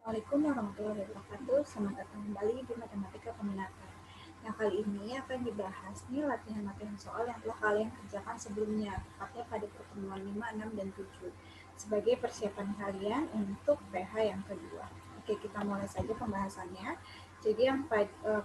Assalamualaikum warahmatullahi wabarakatuh. Selamat datang kembali di Matematika Peminatan. Nah, kali ini akan dibahas nih latihan-latihan soal yang telah kalian kerjakan sebelumnya, tepatnya pada pertemuan 5, 6, dan 7, sebagai persiapan kalian untuk PH yang kedua. Oke, kita mulai saja pembahasannya. Jadi yang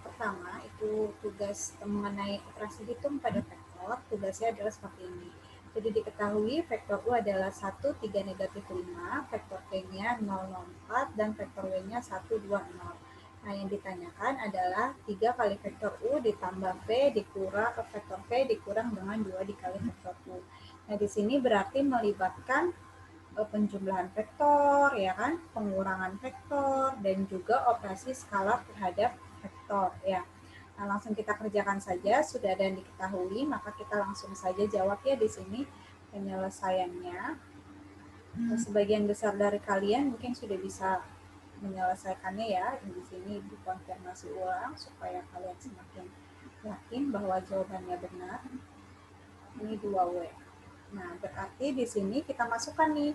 pertama itu tugas mengenai operasi hitung pada vektor, tugasnya adalah seperti ini. Jadi diketahui vektor U adalah 1, 3, negatif 5, vektor P-nya 0, 0, 4, dan vektor W-nya 1, 2, 0. Nah, yang ditanyakan adalah 3 kali vektor U ditambah V dikurang vektor V dikurang dengan 2 dikali vektor U. Nah, di sini berarti melibatkan penjumlahan vektor, ya kan, pengurangan vektor, dan juga operasi skalar terhadap vektor, ya. Nah, langsung kita kerjakan saja, sudah ada yang diketahui, maka kita langsung saja jawab ya di sini penyelesaiannya. Nah, sebagian besar dari kalian mungkin sudah bisa menyelesaikannya ya, di sini dikonfirmasi ulang supaya kalian semakin yakin bahwa jawabannya benar. Ini 2W. Nah, berarti di sini kita masukkan nih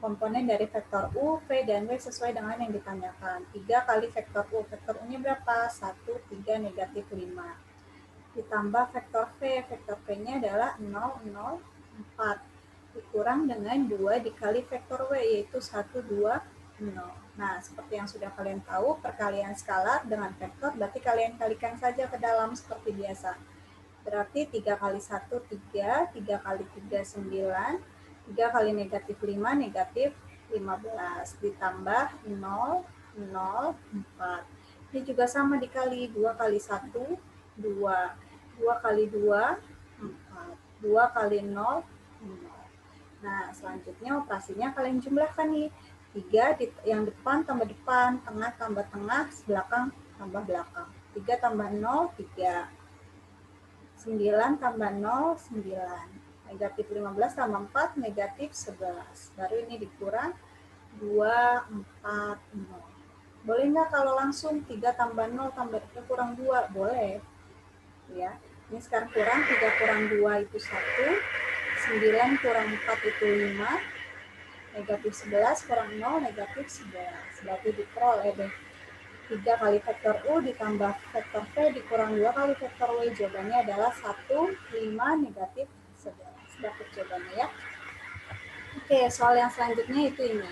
komponen dari vektor U, V, dan W sesuai dengan yang ditanyakan. 3 kali vektor U. Vektor U-nya berapa? 1, 3, negatif 5. Ditambah vektor V. Vektor V-nya adalah 0, 0, 4. Dikurang dengan 2 dikali vektor W, yaitu 1, 2, 0. Nah, seperti yang sudah kalian tahu, perkalian skalar dengan vektor, berarti kalian kalikan saja ke dalam seperti biasa. Berarti 3 kali 1, 3, 3 kali 3, 9, 3 kali negatif 5, negatif 15, ditambah 0, 0, 4. Ini juga sama dikali, 2 kali 1, 2, 2 kali 2, 4, 2 kali 0, 0. Nah, selanjutnya operasinya kalian jumlahkan nih. 3 yang depan tambah depan, tengah tambah tengah, belakang tambah belakang. 3 tambah 0, 3. 9 tambah 0, 9. Negatif 15 tambah 4, negatif 11. Baru ini dikurang 2, 4, 0. Boleh nggak kalau langsung 3 tambah 0 tambah kurang 2? Boleh. Ya. Ini sekarang kurang, 3 kurang 2 itu 1. 9 kurang 4 itu 5. Negatif 11 kurang 0, negatif 11. Berarti diperoleh deh. 3 kali vektor U ditambah vektor V dikurang 2 kali vektor W. Jawabannya adalah 1, 5, negatif 11. Dapat jawabannya ya. Oke, soal yang selanjutnya itu ini.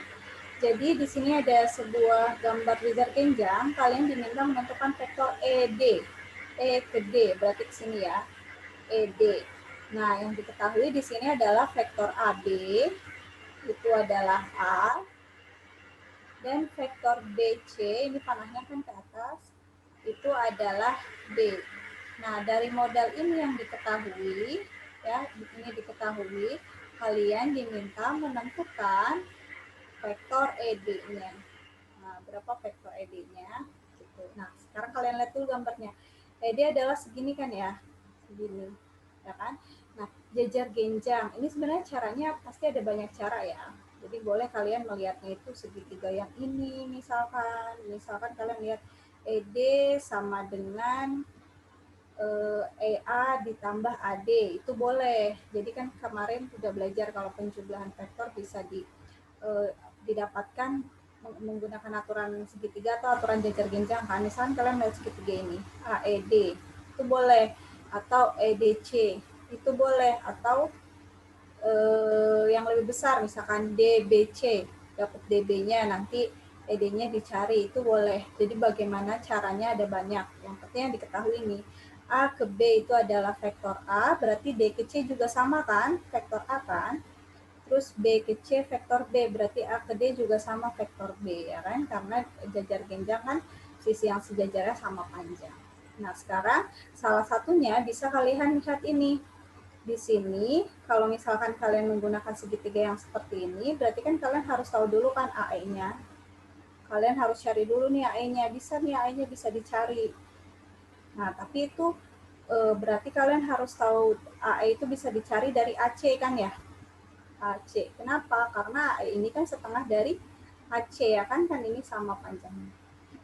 Jadi di sini ada sebuah gambar wizard genjang. Kalian diminta menentukan vektor ED. E ke D, berarti ke sini ya. ED. Nah, yang diketahui di sini adalah vektor AB. Itu adalah A. Dan vektor BC, ini panahnya kan ke atas, itu adalah B. Nah, dari modal ini yang diketahui, ya, ini diketahui, kalian diminta menentukan vektor ED-nya. Nah, berapa vektor ED-nya? Gitu. Nah, sekarang kalian lihat dulu gambarnya. ED adalah segini kan ya? Segini, ya kan? Nah, jajar genjang. Ini sebenarnya caranya pasti ada banyak cara ya. Jadi boleh kalian melihatnya itu segitiga yang ini misalkan. Misalkan kalian lihat ED sama dengan EA ditambah AD, itu boleh. Jadi kan kemarin sudah belajar kalau penjumlahan vektor bisa didapatkan menggunakan aturan segitiga atau aturan jajar genjang kan. Misalkan kalian lihat segitiga ini, AED, itu boleh. Atau EDC, itu boleh. Atau yang lebih besar, misalkan DBC, dapat DB-nya, nanti ED-nya dicari, itu boleh. Jadi bagaimana caranya ada banyak. Yang penting yang diketahui ini, A ke B itu adalah vektor A, berarti D ke C juga sama kan, vektor A kan. Terus B ke C vektor B, berarti A ke D juga sama vektor B, ya kan? Karena jajar genjang kan sisi yang sejajarnya sama panjang. Nah, sekarang salah satunya bisa kalian lihat ini. Di sini, kalau misalkan kalian menggunakan segitiga yang seperti ini, berarti kan kalian harus tahu dulu kan AE-nya. Kalian harus cari dulu nih AE-nya. Bisa nih AE-nya bisa dicari. Nah, tapi itu berarti kalian harus tahu AE itu bisa dicari dari AC kan ya? AC. Kenapa? Karena AE ini kan setengah dari AC ya kan? Kan ini sama panjangnya.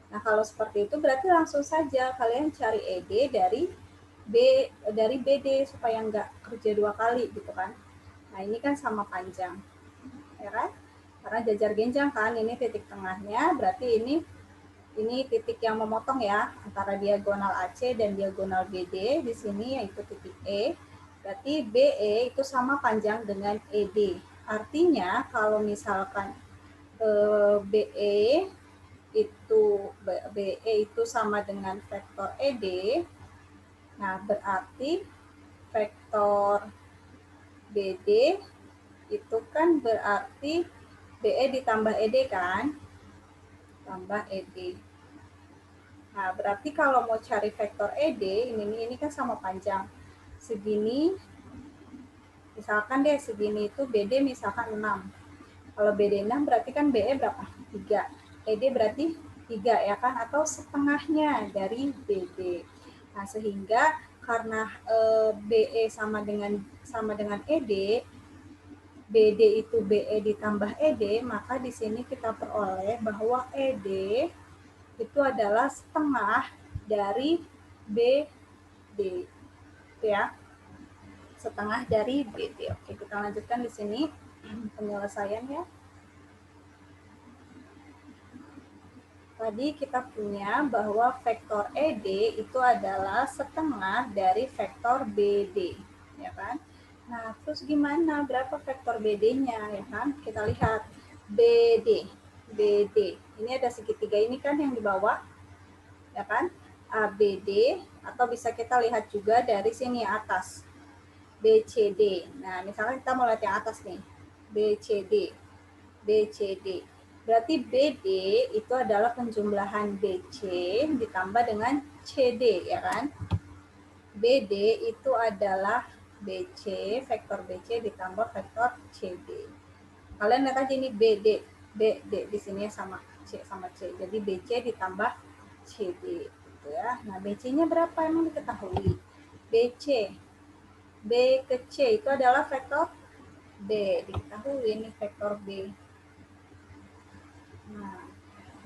Nah, kalau seperti itu berarti langsung saja kalian cari ED dari BD supaya nggak kerja 2 kali gitu kan. Nah, ini kan sama panjang, ya kan? Karena jajar genjang kan, ini titik tengahnya, berarti ini titik yang memotong ya antara diagonal AC dan diagonal BD di sini yaitu titik E. Berarti BE itu sama panjang dengan ED. Artinya kalau misalkan BE itu sama dengan vektor ED, nah berarti vektor BD itu kan berarti BE ditambah ED kan? Tambah ED. Nah, berarti kalau mau cari vektor ED, ini kan sama panjang. Segini, misalkan deh segini itu BD misalkan 6. Kalau BD 6 berarti kan BE berapa? 3. ED berarti 3 ya kan? Atau setengahnya dari BD. Nah, sehingga karena BE sama dengan ED, BD itu BE ditambah ED, maka di sini kita peroleh bahwa ED itu adalah setengah dari BD. Itu ya. Setengah dari BD. Oke, kita lanjutkan di sini penyelesaian ya. Tadi kita punya bahwa vektor ED itu adalah setengah dari vektor BD, ya kan? Nah, terus gimana? Berapa vektor BD-nya, ya kan? Kita lihat BD. Ini ada segitiga ini kan yang di bawah, ya kan? ABD, atau bisa kita lihat juga dari sini atas. BCD. Nah, misalnya kita mau lihat yang atas nih. BCD. Berarti BD itu adalah penjumlahan BC ditambah dengan CD, ya kan? BD itu adalah BC, vektor BC ditambah vektor CD. Kalian lihat aja ini BD di sini sama C sama C. Jadi BC ditambah CD gitu ya. Nah, BC-nya berapa emang diketahui? BC B ke C itu adalah vektor B, diketahui ini vektor B. Nah,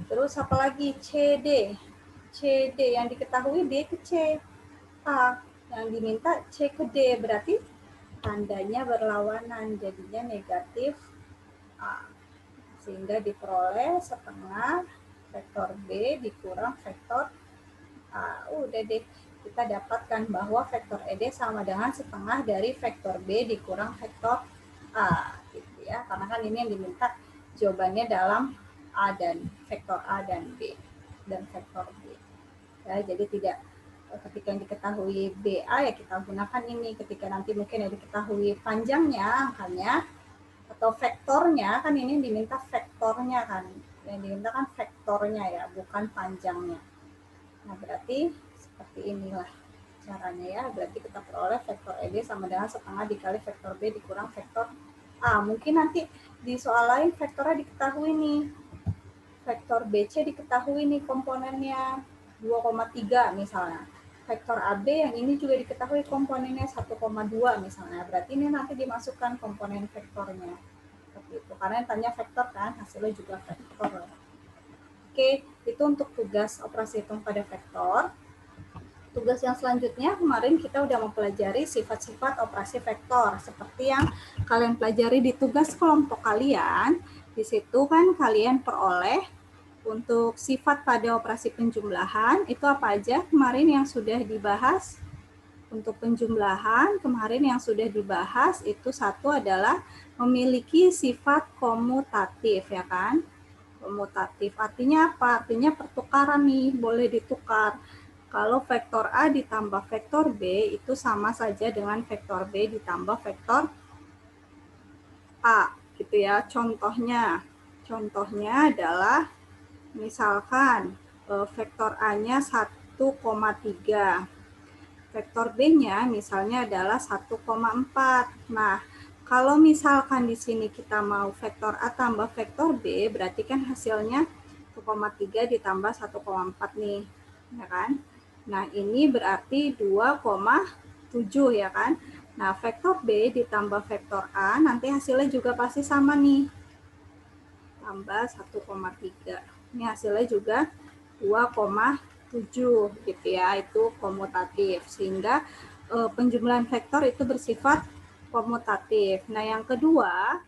terus apa lagi? CD yang diketahui B ke C. A yang diminta C ke D, berarti tandanya berlawanan, jadinya negatif A. Sehingga diperoleh setengah vektor B dikurang vektor A. Udah deh, kita dapatkan bahwa vektor ED sama dengan setengah dari vektor B dikurang vektor A. Gitu ya, karena kan ini yang diminta jawabannya dalam A dan vektor A dan B dan vektor B. Ya, jadi tidak ketika yang diketahui BA ya kita gunakan ini, ketika nanti mungkin yang diketahui panjangnya angkanya atau vektornya kan ini diminta vektornya kan, yang diminta kan vektornya ya bukan panjangnya. Nah berarti seperti inilah caranya ya, berarti kita peroleh vektor ED sama dengan setengah dikali vektor B dikurang vektor A. Mungkin nanti di soal lain vektornya diketahui nih, vektor BC diketahui nih komponennya 2,3 misalnya. Vektor AB yang ini juga diketahui komponennya 1,2 misalnya. Berarti ini nanti dimasukkan komponen vektornya. Seperti itu. Karena yang tanya vektor kan, hasilnya juga vektor. Oke, itu untuk tugas operasi hitung pada vektor. Tugas yang selanjutnya kemarin kita udah mempelajari sifat-sifat operasi vektor. Seperti yang kalian pelajari di tugas kelompok kalian. Di situ kan kalian peroleh untuk sifat pada operasi penjumlahan, itu apa aja kemarin yang sudah dibahas? Untuk penjumlahan, kemarin yang sudah dibahas itu satu adalah memiliki sifat komutatif, ya kan? Komutatif, artinya apa? Artinya pertukaran nih, boleh ditukar. Kalau vektor A ditambah vektor B, itu sama saja dengan vektor B ditambah vektor A, gitu ya. Contohnya adalah misalkan vektor A-nya 1,3. Vektor B-nya misalnya adalah 1,4. Nah, kalau misalkan di sini kita mau vektor A tambah vektor B, berarti kan hasilnya 1,3 ditambah 1,4 nih, ya kan? Nah, ini berarti 2,7 ya kan? Nah, vektor B ditambah vektor A nanti hasilnya juga pasti sama nih. Tambah 1,3. Ini hasilnya juga 2,7 gitu ya, itu komutatif. Sehingga penjumlahan vektor itu bersifat komutatif. Nah, yang kedua,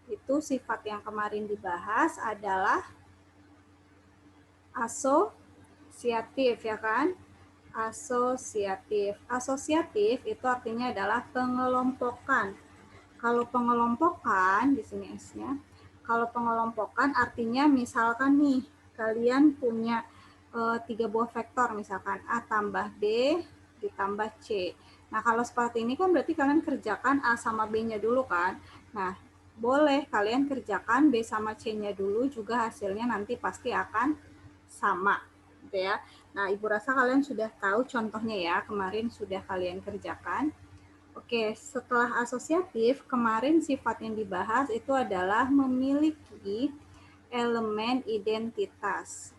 Itu sifat yang kemarin dibahas adalah asosiatif, ya kan? Asosiatif. Asosiatif itu artinya adalah pengelompokan. Kalau pengelompokan di sini S-nya, kalau pengelompokan artinya misalkan nih kalian punya 3 buah vektor, misalkan A tambah B ditambah C. Nah, kalau seperti ini kan berarti kalian kerjakan A sama B-nya dulu kan. Nah, boleh kalian kerjakan B sama C-nya dulu, juga hasilnya nanti pasti akan sama, gitu ya. Nah, Ibu rasa kalian sudah tahu contohnya ya, kemarin sudah kalian kerjakan. Oke, setelah asosiatif, kemarin sifat yang dibahas itu adalah memiliki elemen identitas.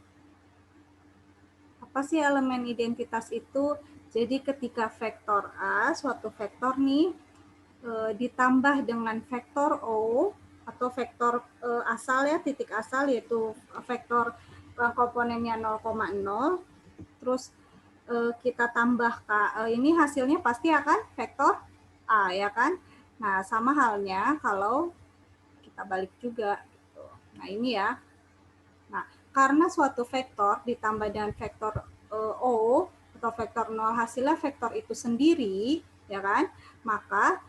Apa sih elemen identitas itu? Jadi ketika vektor A, suatu vektor nih, ditambah dengan vektor O, atau vektor asal ya, titik asal, yaitu vektor komponennya 0,0, terus kita tambah ini hasilnya pasti akan vektor A, ya kan? Nah, sama halnya kalau kita balik juga. Gitu. Nah, ini ya. Nah, karena suatu vektor ditambah dengan vektor O atau vektor 0 hasilnya vektor itu sendiri, ya kan? Maka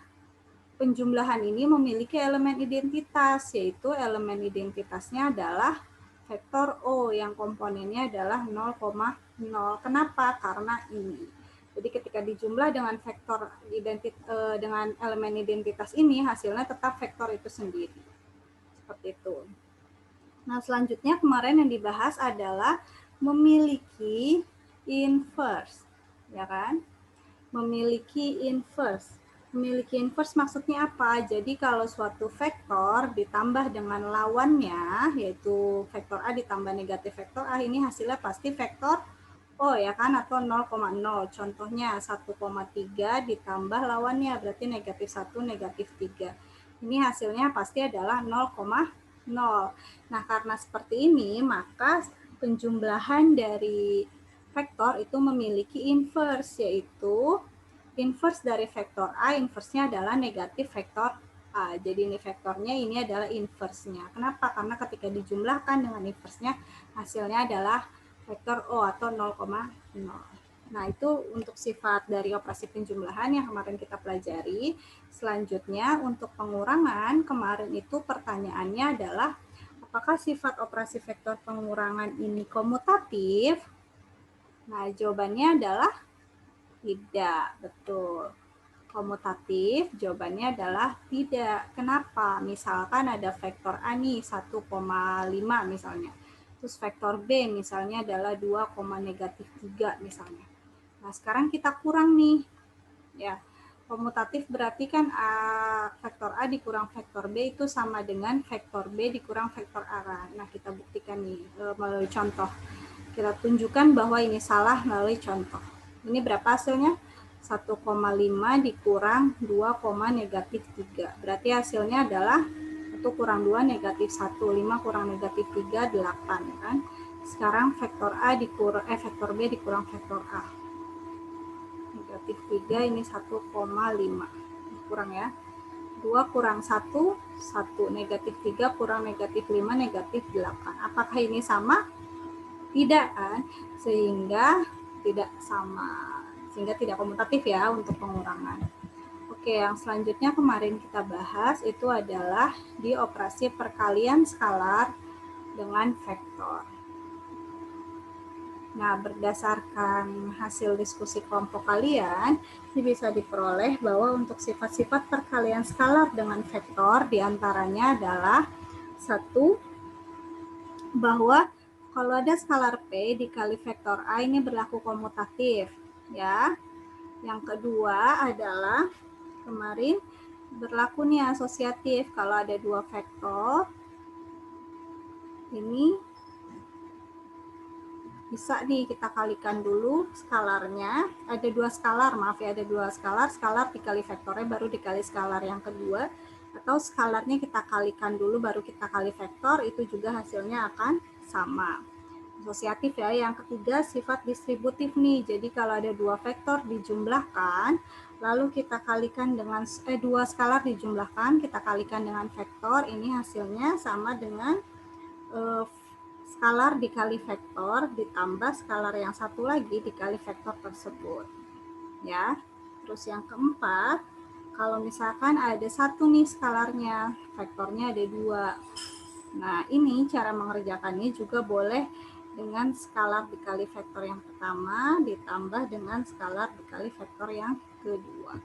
penjumlahan ini memiliki elemen identitas, yaitu elemen identitasnya adalah vektor O yang komponennya adalah 0,0. Kenapa? Karena ini. Jadi ketika dijumlah dengan vektor dengan elemen identitas ini, hasilnya tetap vektor itu sendiri. Seperti itu. Nah, selanjutnya kemarin yang dibahas adalah memiliki inverse, ya kan? Memiliki inverse. Memiliki inverse maksudnya apa? Jadi kalau suatu vektor ditambah dengan lawannya, yaitu vektor A ditambah negatif vektor A, ini hasilnya pasti vektor O, ya kan? Atau 0,0. Contohnya 1,3 ditambah lawannya, berarti negatif 1, negatif 3. Ini hasilnya pasti adalah 0,0. Nah, karena seperti ini, maka penjumlahan dari vektor itu memiliki inverse, yaitu inverse dari vektor A, inverse-nya adalah negatif vektor A. Jadi ini vektornya, ini adalah inverse-nya. Kenapa? Karena ketika dijumlahkan dengan inverse-nya, hasilnya adalah vektor O atau 0,0. Nah, itu untuk sifat dari operasi penjumlahan yang kemarin kita pelajari. Selanjutnya, untuk pengurangan, kemarin itu pertanyaannya adalah, apakah sifat operasi vektor pengurangan ini komutatif? Nah, jawabannya adalah tidak, betul. Komutatif, jawabannya adalah tidak. Kenapa? Misalkan ada vektor A nih, 1,5 misalnya. Terus vektor B misalnya adalah 2, negatif 3 misalnya. Nah, sekarang kita kurang nih. Ya, komutatif berarti kan vektor A dikurang vektor B itu sama dengan vektor B dikurang vektor A. Nah, kita buktikan nih melalui contoh. Kita tunjukkan bahwa ini salah melalui contoh. Ini berapa hasilnya? 1,5 dikurang 2, negatif 3. Berarti hasilnya adalah 1 kurang 2 negatif 1, 5 kurang negatif 3, 8. Kan? Sekarang vektor A dikurang, vektor B dikurang vektor A. Negatif 3 ini 1,5. Kurang ya. 2 kurang 1, 1. Negatif 3 kurang negatif 5, negatif 8. Apakah ini sama? Tidak kan? Sehingga tidak sama. Sehingga tidak komutatif ya untuk pengurangan. Oke, yang selanjutnya kemarin kita bahas itu adalah di operasi perkalian skalar dengan vektor. Nah, berdasarkan hasil diskusi kelompok kalian, ini bisa diperoleh bahwa untuk sifat-sifat perkalian skalar dengan vektor diantaranya adalah satu, bahwa kalau ada skalar P dikali vektor A ini berlaku komutatif, ya. Yang kedua adalah kemarin berlaku nih asosiatif. Kalau ada dua vektor, ini bisa nih kita kalikan dulu skalarnya. Ada dua skalar, maaf ya, ada dua skalar. Skalar dikali vektornya baru dikali skalar yang kedua. Atau skalarnya kita kalikan dulu baru kita kali vektor, itu juga hasilnya akan sama. asosiatif ya. Yang ketiga sifat distributif nih. Jadi kalau ada dua vektor dijumlahkan, lalu kita kalikan dengan dua skalar dijumlahkan, kita kalikan dengan vektor, ini hasilnya sama dengan skalar dikali vektor ditambah skalar yang satu lagi dikali vektor tersebut. Ya. Terus yang keempat, kalau misalkan ada satu nih skalarnya, vektornya ada dua. Nah, ini cara mengerjakannya juga boleh dengan skalar dikali vektor yang pertama ditambah dengan skalar dikali vektor yang kedua.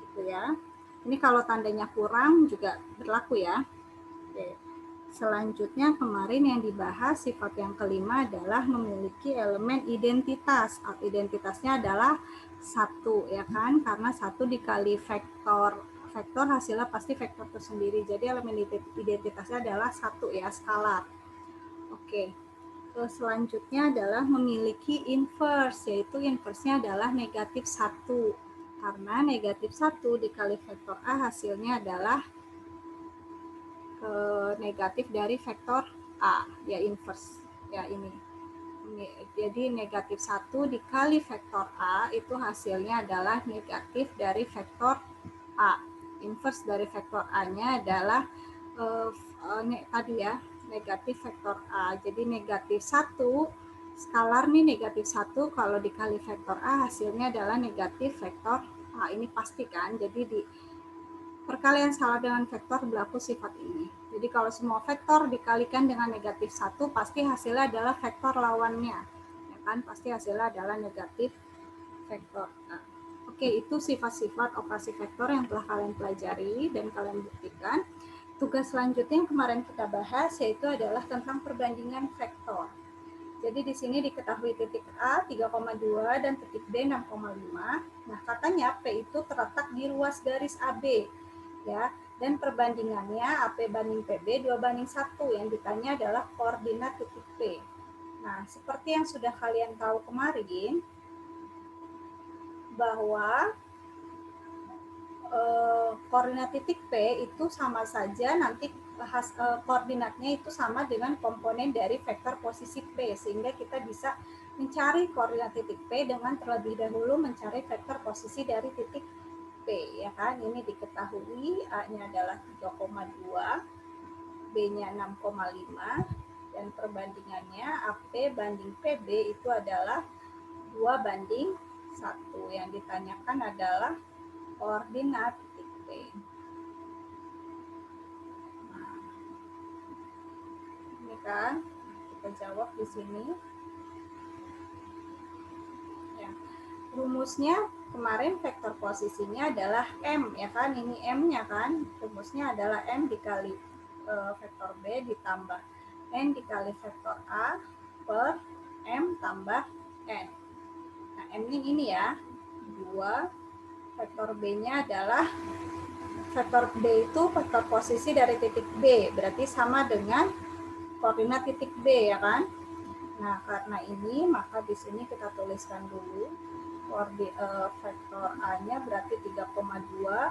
Gitu ya. Ini kalau tandanya kurang juga berlaku ya. Oke. Selanjutnya kemarin yang dibahas sifat yang kelima adalah memiliki elemen identitas. Identitasnya adalah satu ya kan, karena satu dikali vektor hasilnya pasti vektor tersendiri. Jadi elemen identitasnya adalah satu ya, skalar. Oke. Terus selanjutnya adalah memiliki inverse, yaitu inverse-nya adalah negatif 1. Karena negatif 1 dikali vektor A hasilnya adalah negatif dari vektor A, ya inverse, ya ini. Jadi negatif 1 dikali vektor A itu hasilnya adalah negatif dari vektor A. Inverse dari vektor A-nya adalah tadi ya, negatif vektor A. Jadi negatif 1, skalar nih negatif 1, kalau dikali vektor A hasilnya adalah negatif vektor A. Ini pasti kan, jadi di perkalian skalar dengan vektor berlaku sifat ini. Jadi kalau semua vektor dikalikan dengan negatif 1, pasti hasilnya adalah vektor lawannya. Ya kan? Pasti hasilnya adalah negatif vektor. Nah, oke, itu sifat-sifat operasi vektor yang telah kalian pelajari dan kalian buktikan. Tugas selanjutnya yang kemarin kita bahas yaitu adalah tentang perbandingan vektor. Jadi di sini diketahui titik A 3,2 dan titik B 6,5. Nah, katanya P itu terletak di ruas garis AB. Ya, dan perbandingannya AP banding PB 2:1. Yang ditanya adalah koordinat titik P. Nah, seperti yang sudah kalian tahu kemarin, bahwa koordinat titik P itu sama saja nanti koordinatnya itu sama dengan komponen dari vektor posisi P, sehingga kita bisa mencari koordinat titik P dengan terlebih dahulu mencari vektor posisi dari titik P, ya kan? Ini diketahui A-nya adalah 3,2, B-nya 6,5, dan perbandingannya AP banding PB itu adalah 2:1. Yang ditanyakan adalah koordinat titik P. Nah, ini kan kita jawab di sini. Ya. Rumusnya kemarin vektor posisinya adalah M, ya kan? Ini M-nya kan? Rumusnya adalah M dikali vektor B ditambah N dikali vektor A per M tambah N. Nah, M-nya ini ya, 2. Vektor B-nya adalah vektor B itu vektor posisi dari titik B, berarti sama dengan koordinat titik B ya kan. Nah, karena ini maka di sini kita tuliskan dulu vektor A-nya berarti 3,2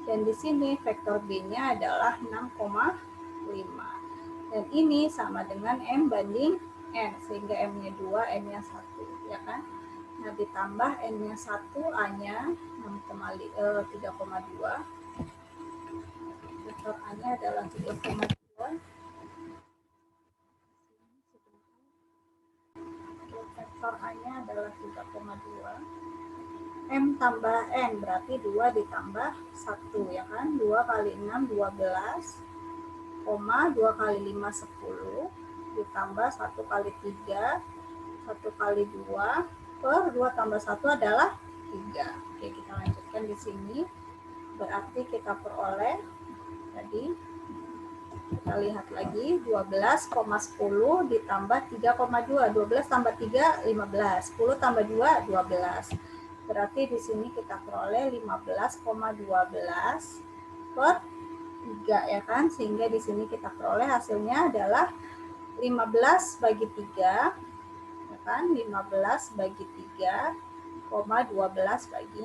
dan di sini vektor B-nya adalah 6,5. Dan ini sama dengan M banding N, sehingga M-nya 2, N-nya 1 ya kan. Nah, ditambah N-nya 1, A-nya 3,2. Vektor A-nya adalah 3,2. Vektor A-nya adalah 3,2. M tambah N berarti 2 ditambah 1 ya kan. 2 kali 6, 12. 2 kali 5, 10. Ditambah 1 kali 3, 1 kali 2 per 2 tambah 1 adalah 3. Oke, kita lanjutkan di sini. Berarti kita peroleh tadi, kita lihat lagi 12,10 ditambah 3,2. 12 tambah 3 15, 10 tambah 2 12. Berarti di sini kita peroleh 15,12 per 3 ya kan, sehingga di sini kita peroleh hasilnya adalah 15 bagi 3 ya kan, 15 bagi 3, 12 bagi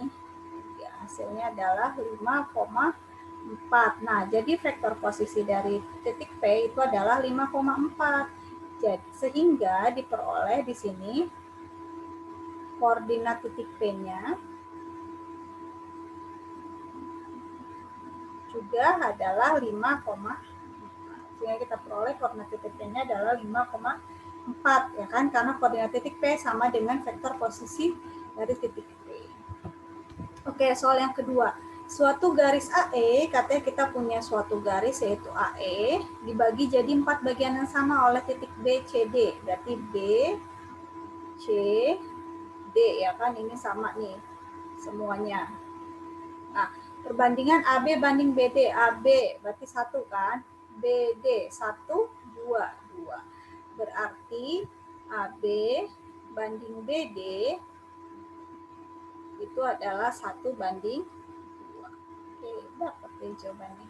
3. Hasilnya adalah 5,4. Nah, jadi vektor posisi dari titik P itu adalah 5,4. Jadi, sehingga diperoleh di sini koordinat titik P-nya juga adalah 5,4. Sehingga kita peroleh koordinat titik P-nya adalah 5,4 ya kan, karena koordinat titik P sama dengan vektor posisi dari titik P. Oke, soal yang kedua. Suatu garis AE, katanya kita punya suatu garis yaitu AE, dibagi jadi 4 bagian yang sama oleh titik B, C, D. Berarti B, C, D ya kan, ini sama nih semuanya. Nah, perbandingan AB banding BD, AB berarti 1 kan, BD 1, 2, 2. Berarti AB banding BD itu adalah 1 banding 2. Oke, dapat deh jawabannya.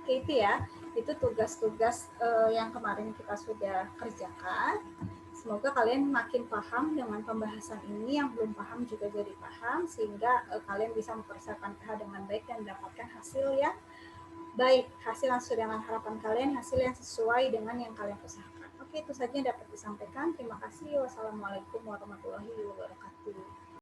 Oke, itu ya. Itu tugas-tugas yang kemarin kita sudah kerjakan. Semoga kalian makin paham dengan pembahasan ini, yang belum paham juga jadi paham, sehingga kalian bisa mempersiapkan PH dengan baik dan mendapatkan hasil yang baik, hasil yang sesuai dengan harapan kalian, hasil yang sesuai dengan yang kalian usahakan. Oke, itu saja yang dapat disampaikan. Terima kasih. Wassalamualaikum warahmatullahi wabarakatuh.